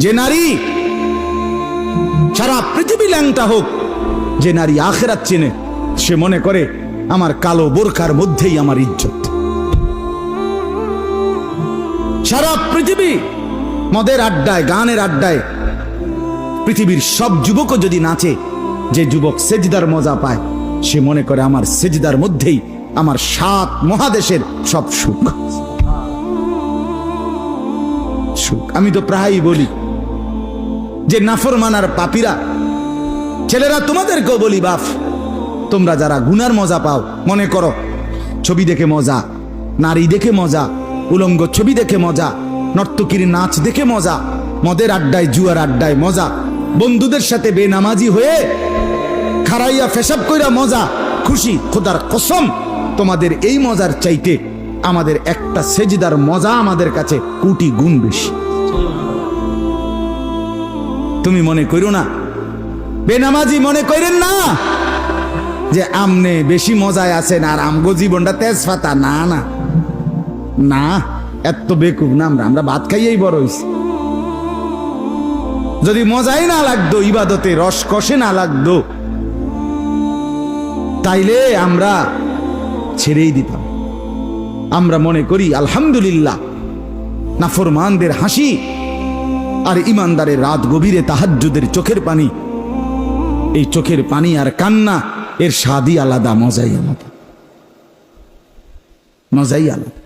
যে নারী সারা পৃথিবী ল্যাংটা হোক, যে নারী আখিরাত চেনে, সে মনে করে আমার কালো বোরকার মধ্যেই আমার ইজ্জত। সারা পৃথিবী মদের আড্ডায়, গানের আড্ডায় পৃথিবীর সব যুবকও যদি নাচে, যে যুবক সেজদার মজা পায়, সে মনে করে আমার সেজদার মধ্যেই আমার 7 মহাদেশের সব সুখ। আমি তো প্রায়ই বলি যে নাফরমানার পাপীরা, ছেলেরা তোমাদেরকেও বলি, বাপ তোমরা যারা গুনার মজা পাও, মনে করো ছবি দেখে মজা, নারী দেখে মজা, উলঙ্গ ছবি দেখে মজা, নর্তকীর নাচ দেখে মজা, মদের আড্ডায় জুয়ার আড্ডায় মজা, বন্ধুদের সাথে বেনামাজি হয়ে খারাইয়া ফেসাব কইরা মজা, খুশি। খোদার কসম, তোমাদের এই মজার চাইতে আমাদের একটা সেজদার মজা আমাদের কাছে কোটি গুণ বেশি। তুমি মনে করো না, বেনামাজি মনে করেন না যে আমনে বেশি মজায় আছেন আর আমগো জীবনটা তেজপাতা। না না না, এত বেকুব না আমরা ভাত খাইয়েই বড় হইছি। যদি মজাই না লাগতো, ইবাদতে রস কষে না লাগতো, তাইলে আমরা ছেড়েই দিতাম। আমরা মনে করি আলহামদুলিল্লাহ, নাফরমানদের হাসি আর ইমানদারের রাত গভীরে তাহাজ্জুদের চোখের পানি, এই চোখের পানি আর কান্না, এর স্বাদই আলাদা, মজাই আলাদা, মজাই আলাদা।